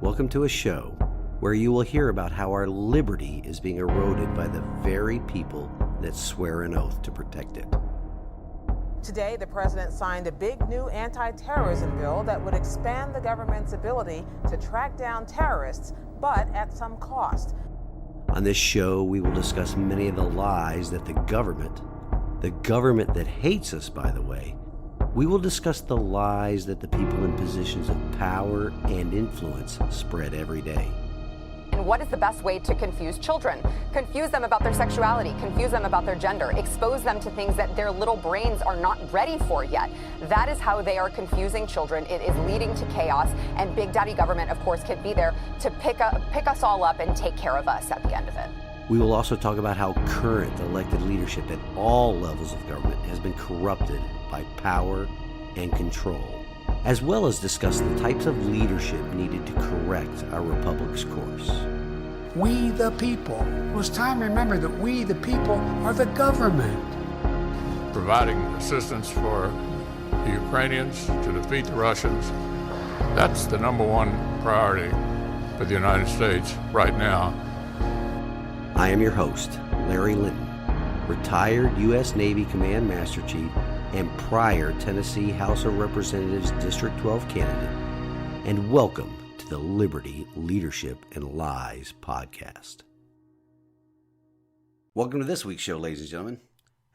Welcome to a show where you will hear about how our liberty is being eroded by the very people that swear an oath to protect it. Today, the president signed a big new anti-terrorism bill that would expand the government's ability to track down terrorists, but at some cost. On this show, we will discuss many of the lies that the government that hates us, by the way, we will discuss the lies that the people in positions of power and influence spread every day. And what is the best way to confuse children? Confuse them about their sexuality, confuse them about their gender, expose them to things that their little brains are not ready for yet. That is how they are confusing children. It is leading to chaos, and Big Daddy government, of course, can be there to pick us all up and take care of us at the end of it. We will also talk about how current elected leadership at all levels of government has been corrupted by power and control, as well as discuss the types of leadership needed to correct our republic's course. We the people. It was time to remember that we the people are the government. Providing assistance for the Ukrainians to defeat the Russians, that's the number one priority for the United States right now. I am your host, Larry Linton, retired U.S. Navy Command Master Chief and prior Tennessee House of Representatives District 12 candidate, and welcome to the Liberty, Leadership, and Lies podcast. Welcome to this week's show, ladies and gentlemen.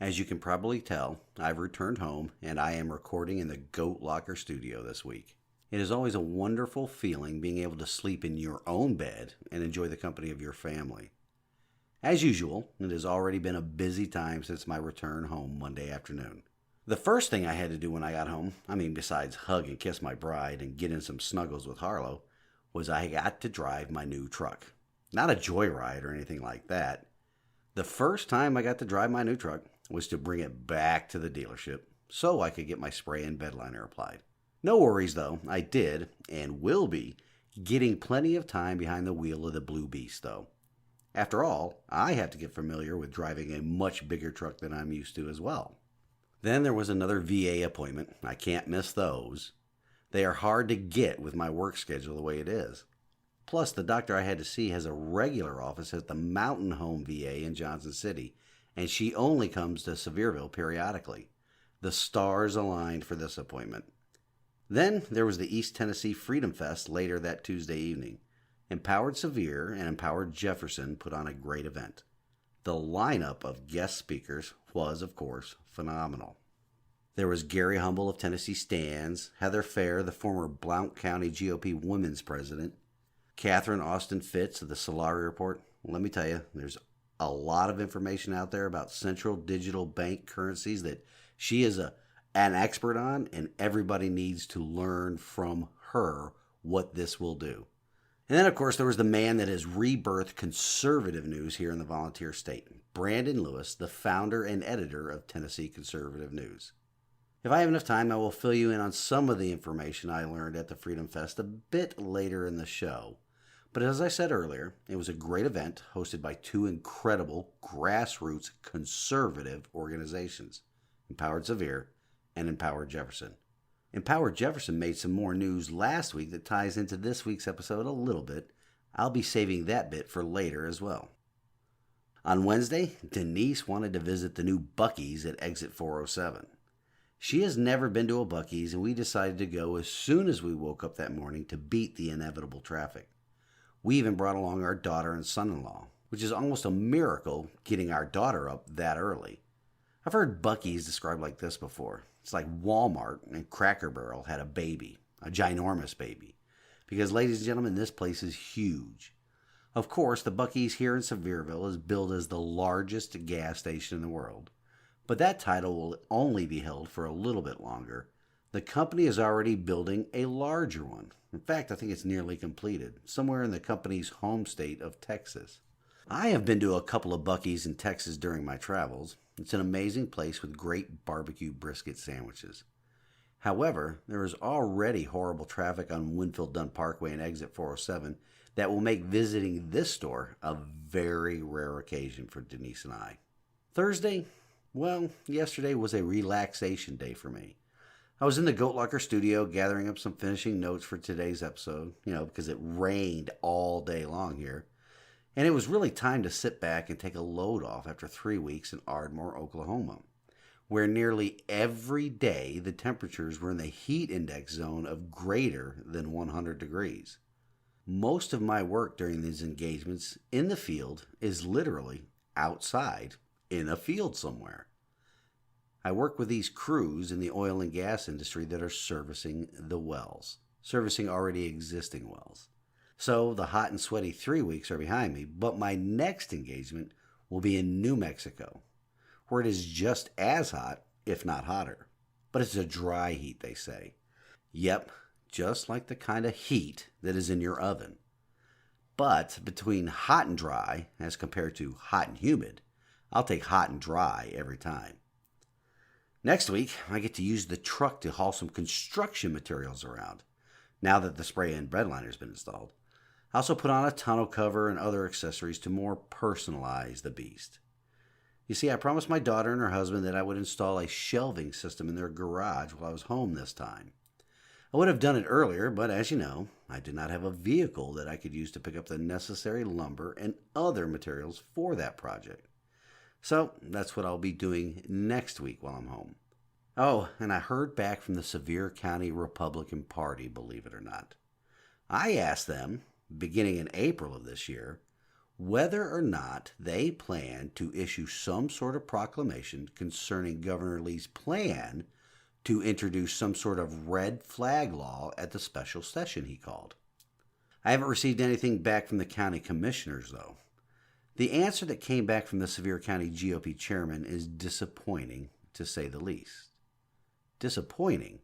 As you can probably tell, I've returned home and I am recording in the Goat Locker studio this week. It is always a wonderful feeling being able to sleep in your own bed and enjoy the company of your family. As usual, it has already been a busy time since my return home Monday afternoon. The first thing I had to do when I got home, besides hug and kiss my bride and get in some snuggles with Harlow, was I got to drive my new truck. Not a joyride or anything like that. The first time I got to drive my new truck was to bring it back to the dealership so I could get my spray and bed liner applied. No worries though, I did and will be getting plenty of time behind the wheel of the Blue Beast though. After all, I have to get familiar with driving a much bigger truck than I'm used to as well. Then there was another VA appointment. I can't miss those. They are hard to get with my work schedule the way it is. Plus, the doctor I had to see has a regular office at the Mountain Home VA in Johnson City, and she only comes to Sevierville periodically. The stars aligned for this appointment. Then there was the East Tennessee Freedom Fest later that Tuesday evening. Empowered Sevier and Empowered Jefferson put on a great event. The lineup of guest speakers was, of course, phenomenal. There was Gary Humble of Tennessee Stands, Heather Fair, the former Blount County GOP Women's President, Catherine Austin Fitz of the Solari Report. Let me tell you, there's a lot of information out there about central digital bank currencies that she is an expert on, and everybody needs to learn from her what this will do. And then, of course, there was the man that has rebirthed conservative news here in the volunteer state, Brandon Lewis, the founder and editor of Tennessee Conservative News. If I have enough time, I will fill you in on some of the information I learned at the Freedom Fest a bit later in the show. But as I said earlier, it was a great event hosted by two incredible grassroots conservative organizations, Empowered Sevier and Empowered Jefferson. Empowered Jefferson made some more news last week that ties into this week's episode a little bit. I'll be saving that bit for later as well. On Wednesday, Denise wanted to visit the new Buc-ee's at Exit 407. She has never been to a Buc-ee's, and we decided to go as soon as we woke up that morning to beat the inevitable traffic. We even brought along our daughter and son-in-law, which is almost a miracle getting our daughter up that early. I've heard Buc-ee's described like this before. It's like Walmart and Cracker Barrel had a baby, a ginormous baby. Because, ladies and gentlemen, this place is huge. Of course, the Buc-ee's here in Sevierville is billed as the largest gas station in the world. But that title will only be held for a little bit longer. The company is already building a larger one. In fact, I think it's nearly completed, somewhere in the company's home state of Texas. I have been to a couple of Buc-ee's in Texas during my travels. It's an amazing place with great barbecue brisket sandwiches. However, there is already horrible traffic on Winfield Dunn Parkway and Exit 407 that will make visiting this store a very rare occasion for Denise and I. Thursday? Well, yesterday was a relaxation day for me. I was in the Goat Locker studio gathering up some finishing notes for today's episode, because it rained all day long here. And it was really time to sit back and take a load off after 3 weeks in Ardmore, Oklahoma, where nearly every day the temperatures were in the heat index zone of greater than 100 degrees. Most of my work during these engagements in the field is literally outside in a field somewhere. I work with these crews in the oil and gas industry that are servicing the wells, servicing already existing wells. So the hot and sweaty 3 weeks are behind me, but my next engagement will be in New Mexico, where it is just as hot, if not hotter. But it's a dry heat, they say. Yep, just like the kind of heat that is in your oven. But between hot and dry, as compared to hot and humid, I'll take hot and dry every time. Next week, I get to use the truck to haul some construction materials around, now that the spray and breadliner has been installed. I also put on a tonneau cover and other accessories to more personalize the beast. You see, I promised my daughter and her husband that I would install a shelving system in their garage while I was home this time. I would have done it earlier, but as you know, I did not have a vehicle that I could use to pick up the necessary lumber and other materials for that project. So that's what I'll be doing next week while I'm home. Oh, and I heard back from the Sevier County Republican Party, believe it or not. I asked them, beginning in April of this year, whether or not they plan to issue some sort of proclamation concerning Governor Lee's plan to introduce some sort of red flag law at the special session he called. I haven't received anything back from the county commissioners, though. The answer that came back from the Sevier County GOP chairman is disappointing, to say the least. Disappointing,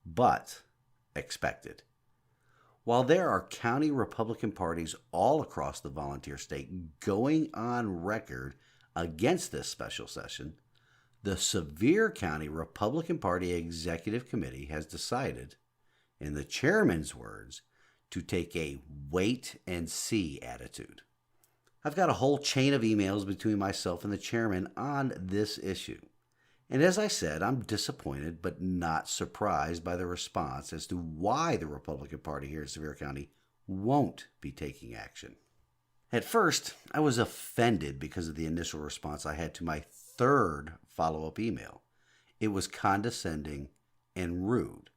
but expected. While there are county Republican parties all across the volunteer state going on record against this special session, the Sevier County Republican Party Executive Committee has decided, in the chairman's words, to take a wait-and-see attitude. I've got a whole chain of emails between myself and the chairman on this issue. And as I said, I'm disappointed but not surprised by the response as to why the Republican Party here in Sevier County won't be taking action. At first, I was offended because of the initial response I had to my third follow-up email. It was condescending and rude.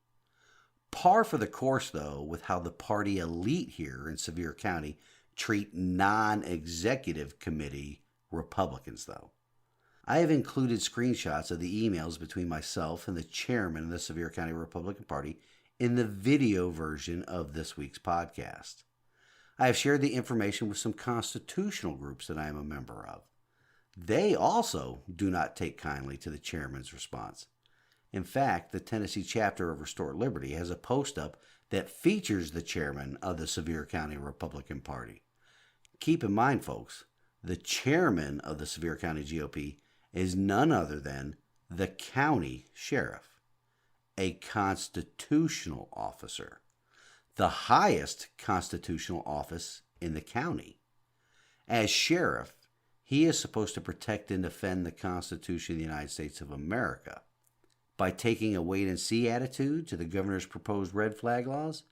Par for the course, though, with how the party elite here in Sevier County treat non-executive committee Republicans, though. I have included screenshots of the emails between myself and the chairman of the Sevier County Republican Party in the video version of this week's podcast. I have shared the information with some constitutional groups that I am a member of. They also do not take kindly to the chairman's response. In fact, the Tennessee chapter of Restore Liberty has a post up that features the chairman of the Sevier County Republican Party. Keep in mind, folks, the chairman of the Sevier County GOP is none other than the county sheriff, a constitutional officer, the highest constitutional office in the county. As sheriff, he is supposed to protect and defend the Constitution of the United States of America. By taking a wait-and-see attitude to the governor's proposed red flag laws,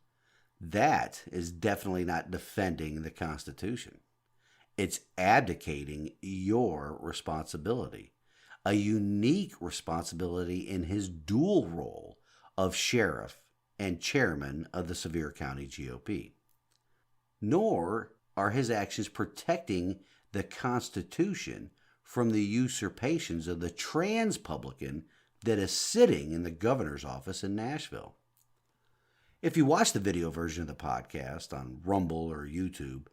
that is definitely not defending the Constitution. It's abdicating your responsibility, a unique responsibility in his dual role of sheriff and chairman of the Sevier County GOP. Nor are his actions protecting the Constitution from the usurpations of the trans-publican that is sitting in the governor's office in Nashville. If you watch the video version of the podcast on Rumble or YouTube,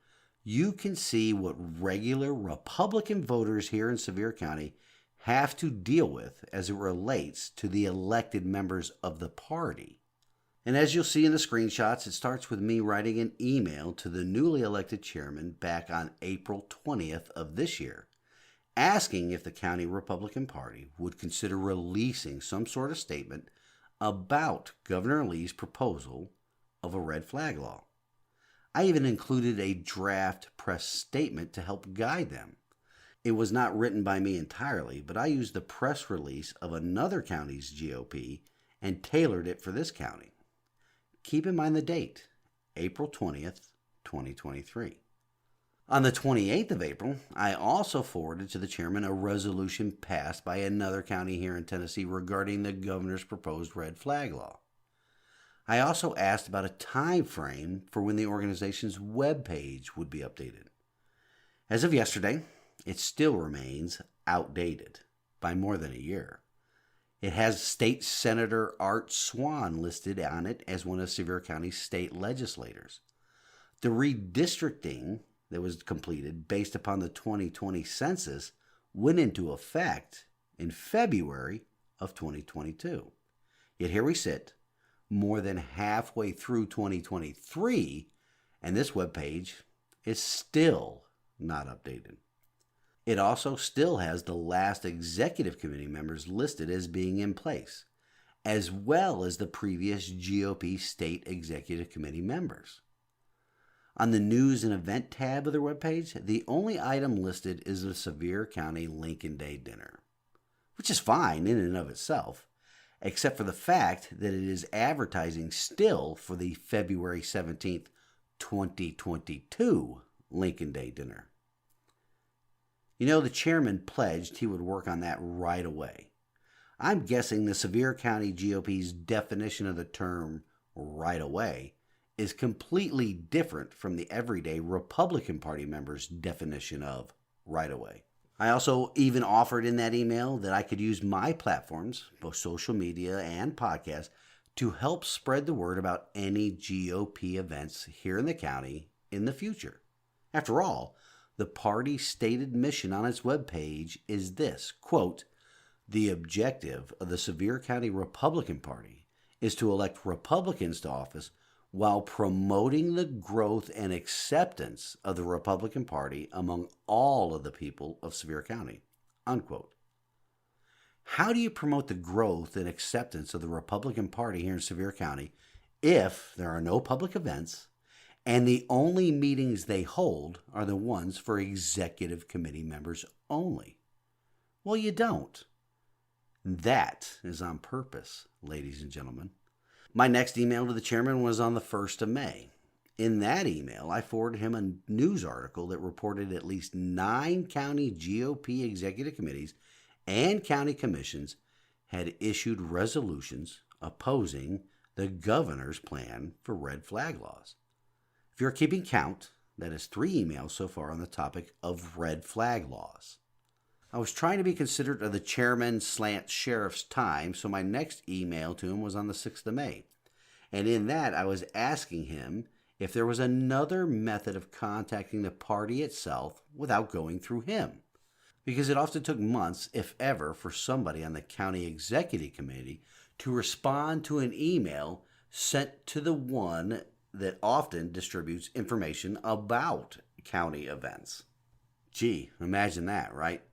you can see what regular Republican voters here in Sevier County have to deal with as it relates to the elected members of the party. And as you'll see in the screenshots, it starts with me writing an email to the newly elected chairman back on April 20th of this year, asking if the county Republican Party would consider releasing some sort of statement about Governor Lee's proposal of a red flag law. I even included a draft press statement to help guide them. It was not written by me entirely, but I used the press release of another county's GOP and tailored it for this county. Keep in mind the date, April 20th, 2023. On the 28th of April, I also forwarded to the chairman a resolution passed by another county here in Tennessee regarding the governor's proposed red flag law. I also asked about a time frame for when the organization's webpage would be updated. As of yesterday, it still remains outdated by more than a year. It has State Senator Art Swan listed on it as one of Sevier County's state legislators. The redistricting that was completed based upon the 2020 census went into effect in February of 2022. Yet here we sit, more than halfway through 2023, and this webpage is still not updated. It also still has the last executive committee members listed as being in place, as well as the previous GOP state executive committee members. On the news and event tab of their webpage, the only item listed is the Sevier County Lincoln Day dinner, which is fine in and of itself, except for the fact that it is advertising still for the February 17th, 2022 Lincoln Day dinner. You know, the chairman pledged he would work on that right away. I'm guessing the Sevier County GOP's definition of the term right away is completely different from the everyday Republican Party members' definition of right away. I also even offered in that email that I could use my platforms, both social media and podcasts, to help spread the word about any GOP events here in the county in the future. After all, the party's stated mission on its webpage is this, quote, "The objective of the Sevier County Republican Party is to elect Republicans to office while promoting the growth and acceptance of the Republican Party among all of the people of Sevier County," unquote. How do you promote the growth and acceptance of the Republican Party here in Sevier County if there are no public events and the only meetings they hold are the ones for executive committee members only? Well, you don't. That is on purpose, ladies and gentlemen. My next email to the chairman was on the 1st of May. In that email, I forwarded him a news article that reported at least 9 county GOP executive committees and county commissions had issued resolutions opposing the governor's plan for red flag laws. If you're keeping count, that is 3 emails so far on the topic of red flag laws. I was trying to be considerate of the chairman/sheriff's time, so my next email to him was on the 6th of May. And in that, I was asking him if there was another method of contacting the party itself without going through him, because it often took months, if ever, for somebody on the county executive committee to respond to an email sent to the one that often distributes information about county events. Gee, imagine that, right?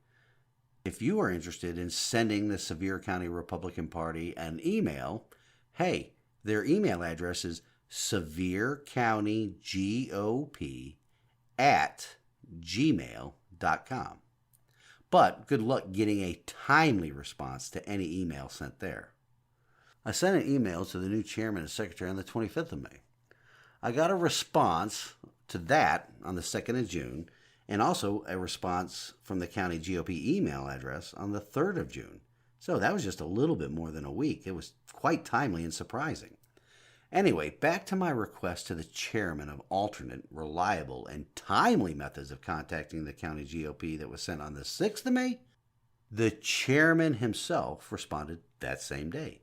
If you are interested in sending the Sevier County Republican Party an email, hey, their email address is seviercountygop@gmail.com. But good luck getting a timely response to any email sent there. I sent an email to the new chairman and secretary on the 25th of May. I got a response to that on the 2nd of June, and also a response from the county GOP email address on the 3rd of June. So that was just a little bit more than a week. It was quite timely and surprising. Anyway, back to my request to the chairman of alternate, reliable, and timely methods of contacting the county GOP that was sent on the 6th of May. The chairman himself responded that same day.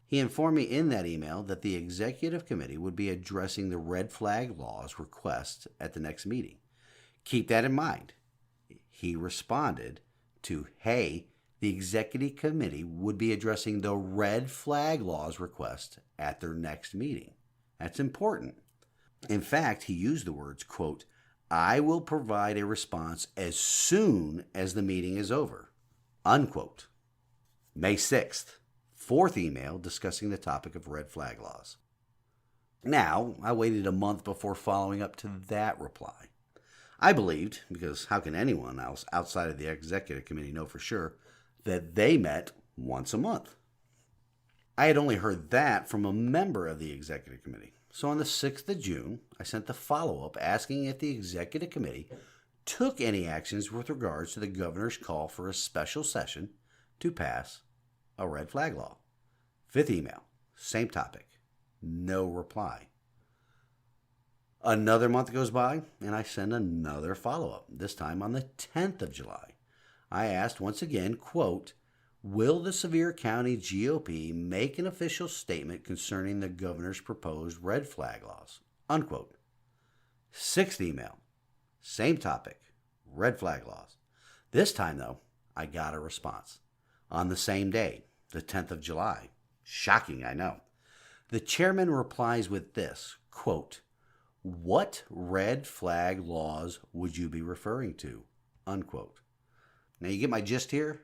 He informed me in that email that the executive committee would be addressing the red flag laws request at the next meeting. Keep that in mind. He responded to, hey, the executive committee would be addressing the red flag laws request at their next meeting. That's important. In fact, he used the words, quote, "I will provide a response as soon as the meeting is over," unquote. May 6th, 4th email discussing the topic of red flag laws. Now, I waited a month before following up to that reply. I believed, because how can anyone else outside of the executive committee know for sure, that they met once a month. I had only heard that from a member of the executive committee. So on the 6th of June, I sent the follow-up asking if the executive committee took any actions with regards to the governor's call for a special session to pass a red flag law. 5th email, same topic, no reply. Another month goes by, and I send another follow-up, this time on the 10th of July. I asked once again, quote, will the Sevier County GOP make an official statement concerning the governor's proposed red flag laws, unquote. 6th email, same topic, red flag laws. This time, though, I got a response. On the same day, the 10th of July. Shocking, I know. The chairman replies with this, quote, what red flag laws would you be referring to? Unquote. Now you get my gist here?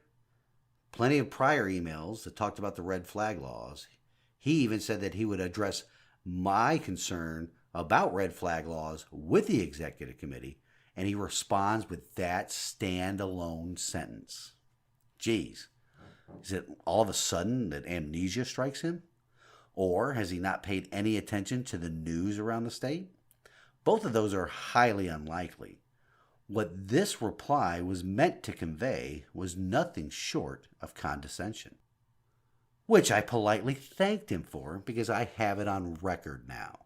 Plenty of prior emails that talked about the red flag laws. He even said that he would address my concern about red flag laws with the executive committee, and he responds with that standalone sentence. Geez, is it all of a sudden that amnesia strikes him? Or has he not paid any attention to the news around the state? Both of those are highly unlikely. What this reply was meant to convey was nothing short of condescension, which I politely thanked him for because I have it on record now.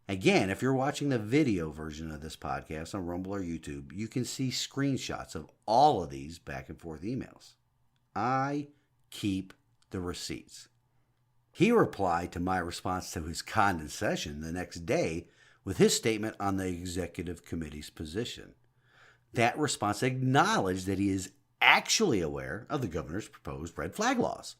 Again, if you're watching the video version of this podcast on Rumble or YouTube, you can see screenshots of all of these back and forth emails. I keep the receipts. He replied to my response to his condescension the next day with his statement on the executive committee's position. That response acknowledged that he is actually aware of the governor's proposed red flag laws.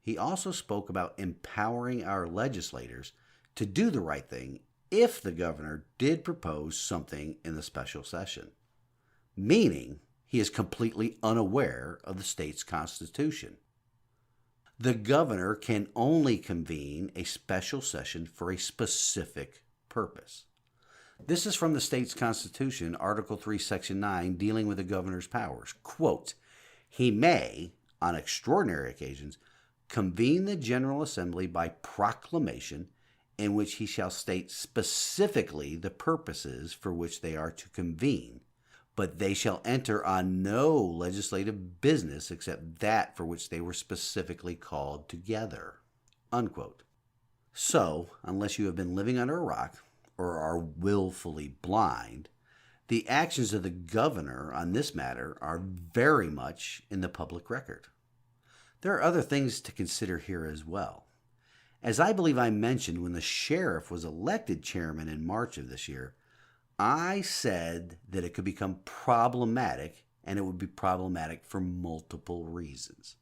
He also spoke about empowering our legislators to do the right thing if the governor did propose something in the special session, meaning he is completely unaware of the state's constitution. The governor can only convene a special session for a specific purpose. This is from the state's constitution, Article 3, Section 9, dealing with the governor's powers. Quote, he may, on extraordinary occasions, convene the General Assembly by proclamation in which he shall state specifically the purposes for which they are to convene, but they shall enter on no legislative business except that for which they were specifically called together. Unquote. So, unless you have been living under a rock or are willfully blind, the actions of the governor on this matter are very much in the public record. There are other things to consider here as well. As I believe I mentioned when the sheriff was elected chairman in March of this year, I said that it could become problematic, and it would be problematic for multiple reasons.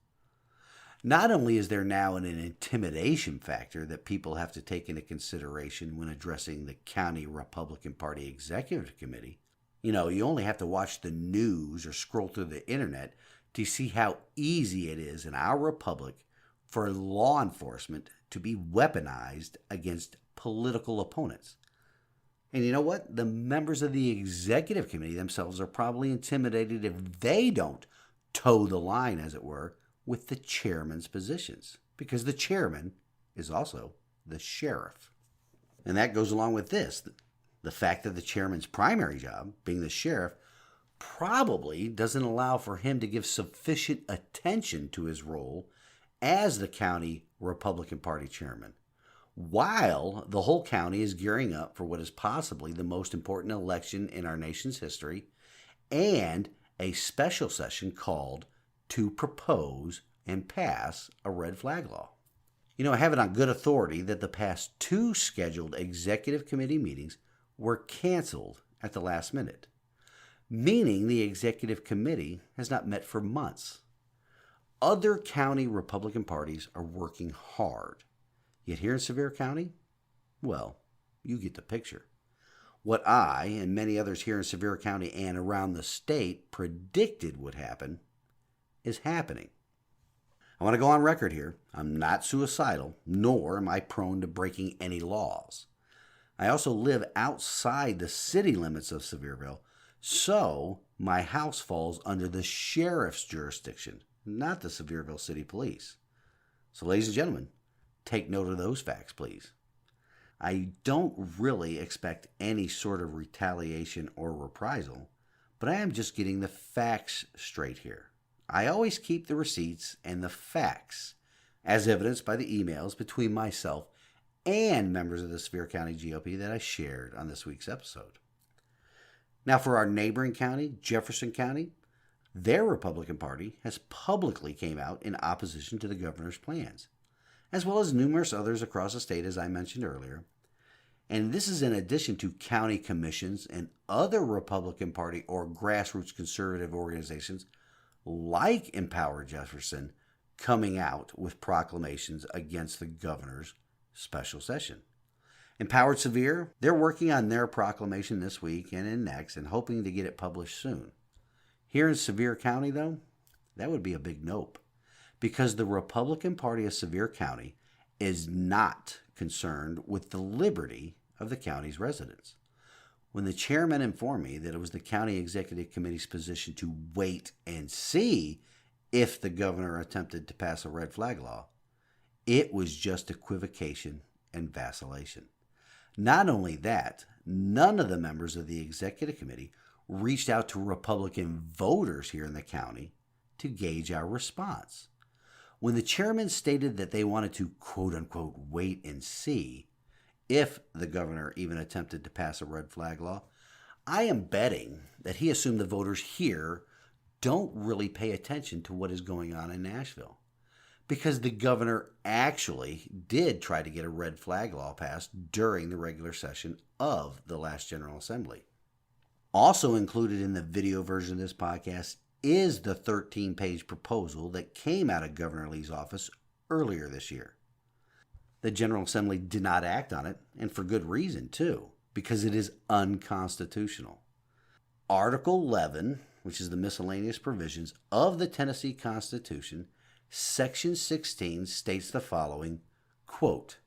Not only is there now an intimidation factor that people have to take into consideration when addressing the county Republican Party Executive Committee. You only have to watch the news or scroll through the internet to see how easy it is in our republic for law enforcement to be weaponized against political opponents. And you know what? The members of the executive committee themselves are probably intimidated if they don't toe the line, as it were, with the chairman's positions, because the chairman is also the sheriff. And that goes along with this. The fact that the chairman's primary job, being the sheriff, probably doesn't allow for him to give sufficient attention to his role as the county Republican Party chairman, while the whole county is gearing up for what is possibly the most important election in our nation's history and a special session called to propose and pass a red flag law. I have it on good authority that the past 2 scheduled executive committee meetings were canceled at the last minute, meaning the executive committee has not met for months. Other county Republican parties are working hard. Yet here in Sevier County, well, you get the picture. What I and many others here in Sevier County and around the state predicted would happen is happening. I want to go on record here. I'm not suicidal, nor am I prone to breaking any laws. I also live outside the city limits of Sevierville, so my house falls under the sheriff's jurisdiction, not the Sevierville City Police. So, ladies and gentlemen, take note of those facts, please. I don't really expect any sort of retaliation or reprisal, but I am just getting the facts straight here. I always keep the receipts and the facts, as evidenced by the emails between myself and members of the Sevier County GOP that I shared on this week's episode. Now, for our neighboring county, Jefferson County, their Republican Party has publicly came out in opposition to the governor's plans, as well as numerous others across the state, as I mentioned earlier. And this is in addition to county commissions and other Republican Party or grassroots conservative organizations like Empower Jefferson coming out with proclamations against the governor's special session. Empowered Sevier, they're working on their proclamation this week and in next and hoping to get it published soon. Here in Sevier County, though, that would be a big nope, because the Republican Party of Sevier County is not concerned with the liberty of the county's residents. When the chairman informed me that it was the county executive committee's position to wait and see if the governor attempted to pass a red flag law, it was just equivocation and vacillation. Not only that, none of the members of the executive committee reached out to Republican voters here in the county to gauge our response. When the chairman stated that they wanted to, quote-unquote, wait and see if the governor even attempted to pass a red flag law, I am betting that he assumed the voters here don't really pay attention to what is going on in Nashville, because the governor actually did try to get a red flag law passed during the regular session of the last General Assembly. Also included in the video version of this podcast is the 13-page proposal that came out of Governor Lee's office earlier this year. The General Assembly did not act on it, and for good reason, too, because it is unconstitutional. Article 11, which is the miscellaneous provisions of the Tennessee Constitution, Section 16 states the following, quote,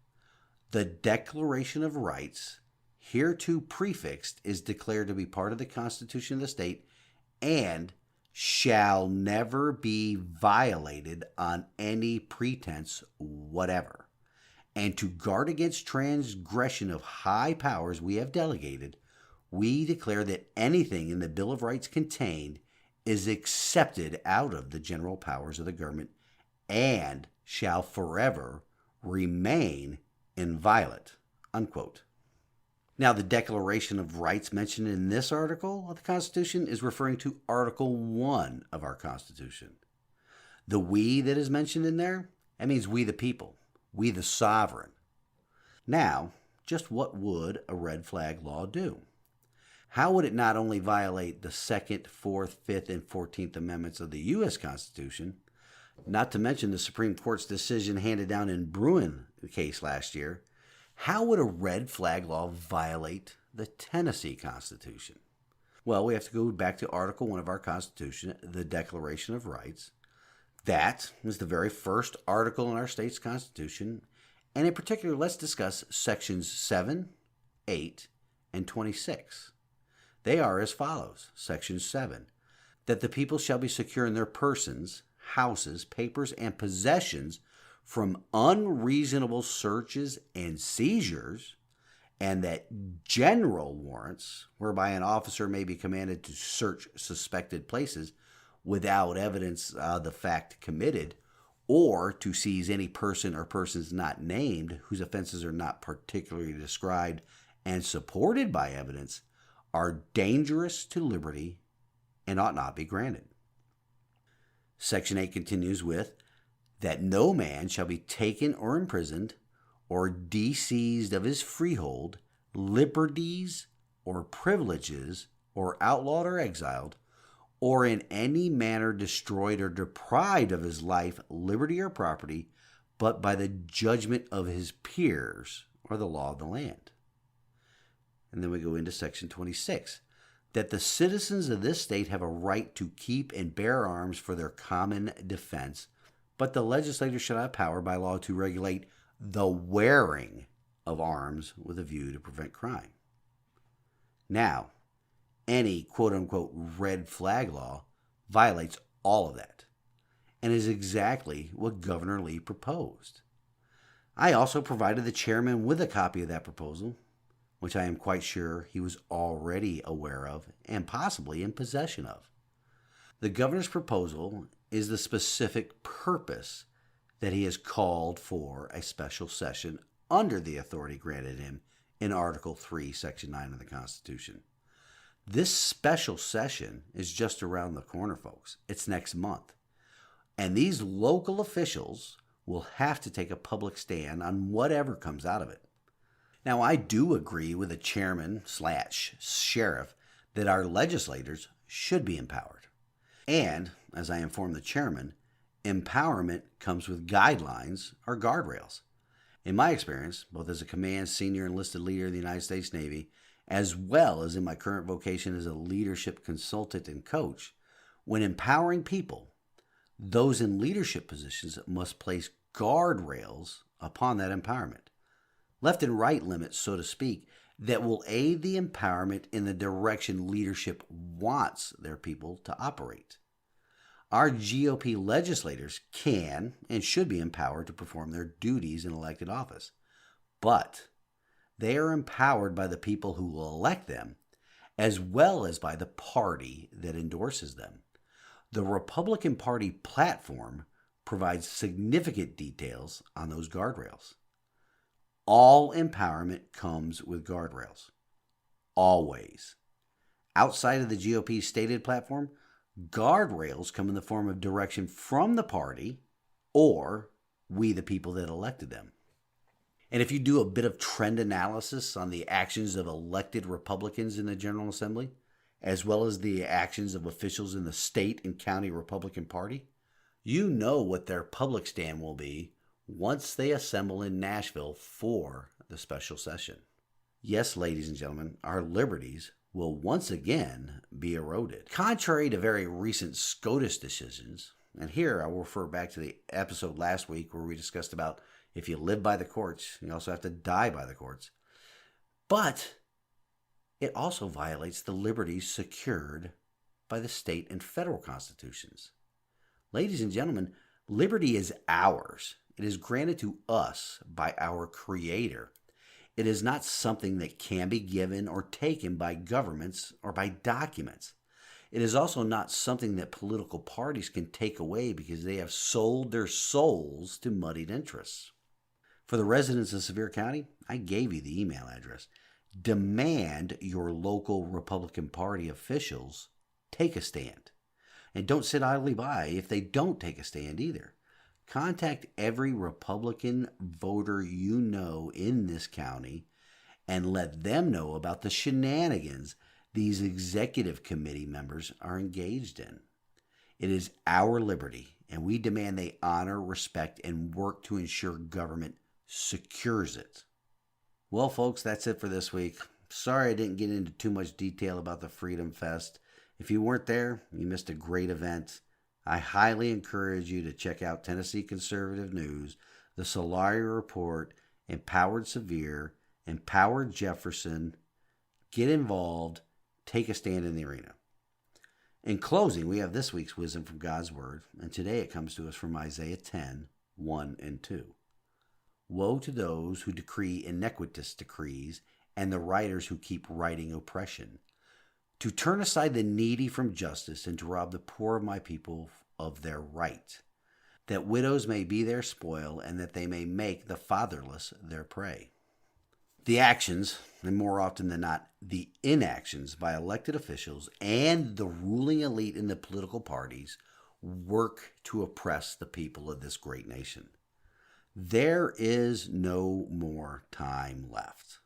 "The Declaration of Rights hereto prefixed is declared to be part of the Constitution of the state and shall never be violated on any pretense whatever. And to guard against transgression of high powers we have delegated, we declare that anything in the Bill of Rights contained is accepted out of the general powers of the government and shall forever remain inviolate," unquote. Now, the Declaration of Rights mentioned in this article of the Constitution is referring to Article 1 of our Constitution. The we that is mentioned in there, that means we the people, we the sovereign. Now, just what would a red flag law do? How would it not only violate the 2nd, 4th, 5th, and 14th Amendments of the U.S. Constitution, not to mention the Supreme Court's decision handed down in Bruin case last year, how would a red flag law violate the Tennessee Constitution? Well, we have to go back to Article 1 of our Constitution, the Declaration of Rights. That is the very first article in our state's Constitution, and in particular, let's discuss Sections 7, 8, and 26. They are as follows. Section 7, that the people shall be secure in their persons, houses, papers, and possessions from unreasonable searches and seizures, and that general warrants, whereby an officer may be commanded to search suspected places without evidence of the fact committed, or to seize any person or persons not named whose offenses are not particularly described and supported by evidence, are dangerous to liberty and ought not be granted. Section 8 continues with, that no man shall be taken or imprisoned or deseized of his freehold, liberties, or privileges, or outlawed or exiled, or in any manner destroyed or deprived of his life, liberty, or property, but by the judgment of his peers or the law of the land. And then we go into Section 26, that the citizens of this state have a right to keep and bear arms for their common defense, but the legislature shall have power by law to regulate the wearing of arms with a view to prevent crime. Now, any quote-unquote red flag law violates all of that. and is exactly what Governor Lee proposed. I also provided the chairman with a copy of that proposal, which I am quite sure he was already aware of and possibly in possession of. The governor's proposal is the specific purpose that he has called for a special session under the authority granted him in Article 3, Section 9 of the Constitution. This special session is just around the corner, folks. It's next month. And these local officials will have to take a public stand on whatever comes out of it. Now, I do agree with the chairman/sheriff that our legislators should be empowered. And, as I informed the chairman, empowerment comes with guidelines or guardrails. In my experience, both as a command senior enlisted leader in the United States Navy, as well as in my current vocation as a leadership consultant and coach, when empowering people, those in leadership positions must place guardrails upon that empowerment. Left and right limits, so to speak, that will aid the empowerment in the direction leadership wants their people to operate. Our GOP legislators can and should be empowered to perform their duties in elected office, but they are empowered by the people who will elect them, as well as by the party that endorses them. The Republican Party platform provides significant details on those guardrails. All empowerment comes with guardrails. Always. Outside of the GOP's stated platform, guardrails come in the form of direction from the party or we the people that elected them. And if you do a bit of trend analysis on the actions of elected Republicans in the General Assembly, as well as the actions of officials in the state and county Republican Party, you know what their public stand will be once they assemble in Nashville for the special session. Yes, ladies and gentlemen, our liberties will once again be eroded. Contrary to very recent SCOTUS decisions, and here I will refer back to the episode last week where we discussed about if you live by the courts, you also have to die by the courts. But it also violates the liberties secured by the state and federal constitutions. Ladies and gentlemen, liberty is ours. It is granted to us by our Creator. It is not something that can be given or taken by governments or by documents. It is also not something that political parties can take away because they have sold their souls to muddied interests. For the residents of Sevier County, I gave you the email address. Demand your local Republican Party officials take a stand. And don't sit idly by if they don't take a stand either. Contact every Republican voter you know in this county and let them know about the shenanigans these executive committee members are engaged in. It is our liberty, and we demand they honor, respect, and work to ensure government secures it. Well, folks, that's it for this week. Sorry I didn't get into too much detail about the Freedom Fest. If you weren't there, you missed a great event. I highly encourage you to check out Tennessee Conservative News, the Solari Report, Empowered Sevier, Empowered Jefferson. Get involved. Take a stand in the arena. In closing, we have this week's wisdom from God's Word, and today it comes to us from Isaiah 10, 1 and 2. Woe to those who decree iniquitous decrees and the writers who keep writing oppression, to turn aside the needy from justice and to rob the poor of my people of their right, that widows may be their spoil and that they may make the fatherless their prey. The actions, and more often than not, the inactions by elected officials and the ruling elite in the political parties work to oppress the people of this great nation. There is no more time left.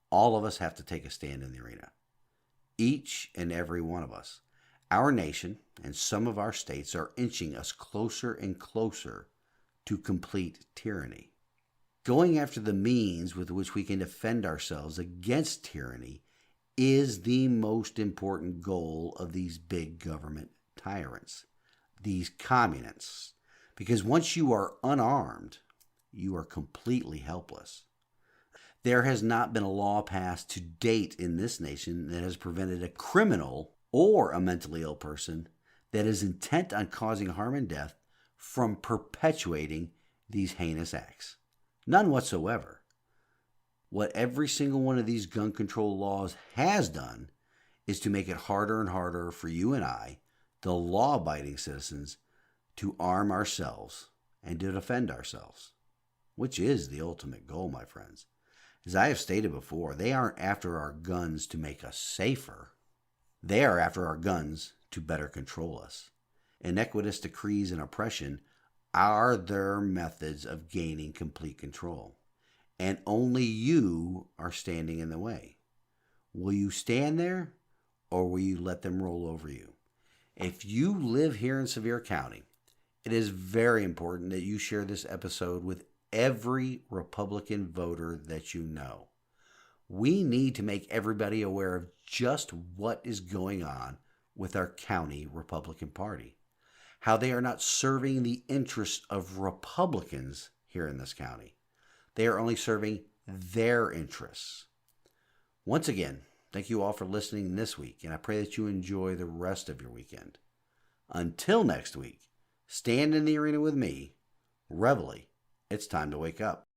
All of us have to take a stand in the arena. Each and every one of us. Our nation and some of our states are inching us closer and closer to complete tyranny. Going after the means with which we can defend ourselves against tyranny is the most important goal of these big government tyrants, these communists. Because once you are unarmed, you are completely helpless. There has not been a law passed to date in this nation that has prevented a criminal or a mentally ill person that is intent on causing harm and death from perpetuating these heinous acts. None whatsoever. What every single one of these gun control laws has done is to make it harder and harder for you and I, the law-abiding citizens, to arm ourselves and to defend ourselves, which is the ultimate goal, my friends. As I have stated before, they aren't after our guns to make us safer. They are after our guns to better control us. Iniquitous decrees and oppression are their methods of gaining complete control. And only you are standing in the way. Will you stand there, or will you let them roll over you? If you live here in Sevier County, it is very important that you share this episode with every Republican voter that you know. We need to make everybody aware of just what is going on with our county Republican Party, how they are not serving the interests of Republicans here in this county. They are only serving their interests. Once again, thank you all for listening this week, and I pray that you enjoy the rest of your weekend. Until next week, stand in the arena with me. Reveille, it's time to wake up.